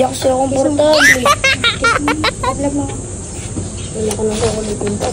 Hindi ako sila komportable. Wala mo. Wala ka nang kukulitin pa.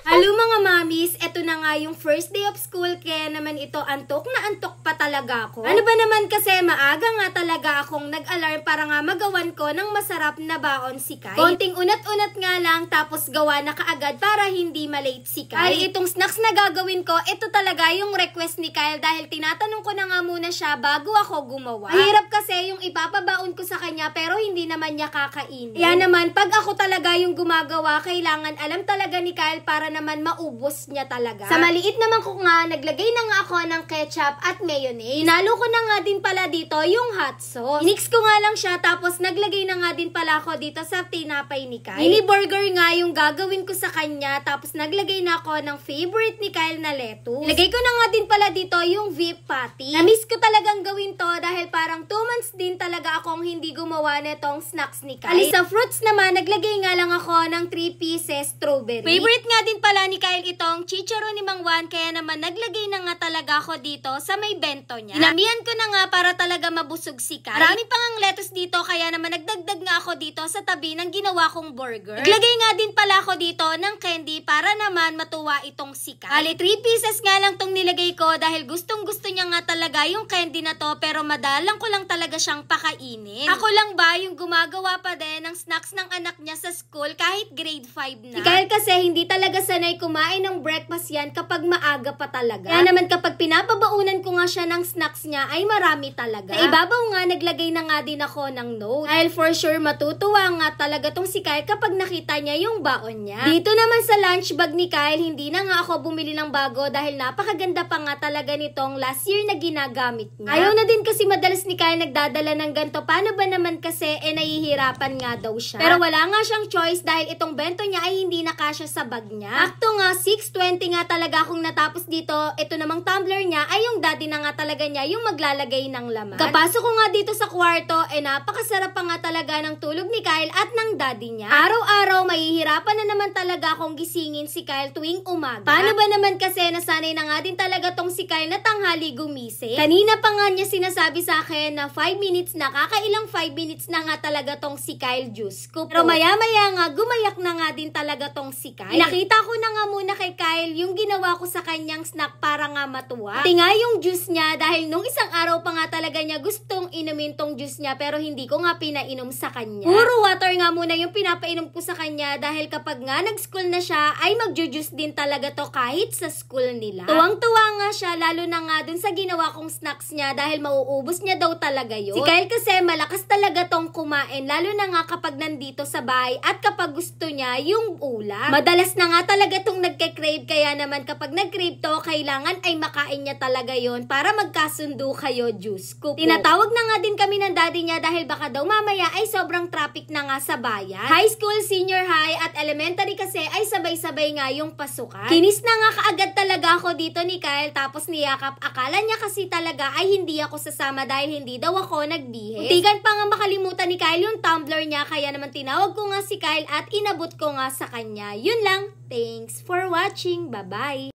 Hello mga mamis, eto na nga yung first day of school, kaya naman ito antok na antok pa talaga ako. Ano ba naman kasi maaga nga talaga akong nag-alarm para nga magawan ko ng masarap na baon si Kyle. Konting unat-unat nga lang, tapos gawa na kaagad para hindi malate si Kyle. Ay, itong snacks na gagawin ko, ito talaga yung request ni Kyle dahil tinatanong ko na nga muna siya bago ako gumawa. Mahirap kasi yung ipapabaon ko sa kanya pero hindi naman niya kakainin. Kaya naman, pag ako talaga yung gumagawa, kailangan alam talaga ni Kyle para naman maubos niya talaga. Sa maliit naman ko nga, naglagay na nga ako ng ketchup at mayonnaise. Inalo ko na nga din pala dito yung hot sauce. Inix ko nga lang siya, tapos naglagay na nga din pala ako dito sa tinapay ni Kyle. Mini burger nga yung gagawin ko sa kanya, tapos naglagay na ako ng favorite ni Kyle na lettuce. Ilagay ko na nga din pala dito yung beef patty. Na-miss ko talagang gawin to dahil parang 2 months din talaga akong hindi gumawa netong snacks ni Kyle. Alis sa fruits naman, naglagay nga lang ako ng 3 pieces strawberry. Favorite nga din pala ni Kyle itong chicharon ni Mang Juan, kaya naman naglagay na nga talaga ako dito sa may bento niya. Dinamihan ko na nga para talaga mabusog si Kyle. Marami pang ang lettuce dito, kaya naman nagdagdag nga ako dito sa tabi ng ginawa kong burger. Naglagay nga din pala ako dito ng candy para naman matuwa itong si Kyle. Bali, 3 pieces nga lang tong nilagay ko dahil gustong gusto niya nga talaga yung candy na to, pero madalang ko lang talaga siyang pakainin. Ako lang ba yung gumagawa pa din ng snacks ng anak niya sa school kahit grade 5 na? Si Kyle kasi hindi talaga sanay kumain ng breakfast yan kapag maaga pa talaga. Kaya naman kapag pinapabaunan ko nga siya ng snacks niya ay marami talaga. Sa ibabaw nga, naglagay na nga din ako ng note. Dahil for sure matutuwa nga talaga tong si Kyle kapag nakita niya yung baon niya. Dito naman sa lunch bag ni Kyle, hindi na nga ako bumili ng bago dahil napakaganda pa nga talaga nitong last year na ginagamit niya. Ayaw na din kasi madalas ni Kyle nagdadala ng ganito. Paano ba naman kasi nahihirapan nga daw siya. Pero wala nga siyang choice dahil itong bento niya ay hindi nakasya sa bag niya. Akto nga 6:20 nga talaga akong natapos dito. Ito namang tumbler niya ay yung daddy na nga talaga niya yung maglalagay ng laman. Kapasok ko nga dito sa kwarto, napakasarap pa nga talaga ng tulog ni Kyle at ng daddy niya. Araw-araw mahihirapan na naman talaga akong gisingin si Kyle tuwing umaga. Paano ba naman kasi nasanay na nga din talaga tong si Kyle na tanghali gumising? Kanina pa nga niya sinasabi sa akin na 5 minutes na, kakailang 5 minutes na nga talaga tong si Kyle juice ko. Pero maya-maya nga, gumayak na nga din talaga tong si Kyle. Nakita ko na nga muna kay Kyle yung ginawa ko sa kanyang snack para nga matuwa. Pati nga yung juice niya dahil nung isang araw pa nga talaga niya gustong inumin tong juice niya pero hindi ko nga pinainom sa kanya. Puro water nga muna yung pinapainom ko sa kanya dahil kapag nga nag-school na siya ay magjujuice din talaga to kahit sa school nila. Tuwang-tuwa nga siya lalo na nga dun sa ginawa kong snacks niya dahil mauubos niya daw talaga yun. Si Kyle kasi malakas talaga tong kumain lalo na nga kapag nandito sa bahay at kapag gusto niya yung ulam. Madalas na nga talaga tong nagke-crave, kaya naman kapag nag-crave to, kailangan ay makain niya talaga yon para magkasundo kayo, Diyos ko po. Tinatawag na nga din kami ng daddy niya dahil baka daw mamaya ay sobrang traffic na nga sa bayan. High school, senior high at elementary kasi ay sabay-sabay nga yung pasukan. Kinis na nga kaagad talaga ako dito ni Kyle tapos niyakap. Akala niya kasi talaga ay hindi ako sasama dahil hindi daw ako nagbihis. Muntikan pa nga makalimutan ni Kyle yung tumbler niya, kaya naman tinawag ko nga si Kyle at inabot ko nga sa kanya. Yun lang. Thanks for watching. Bye-bye!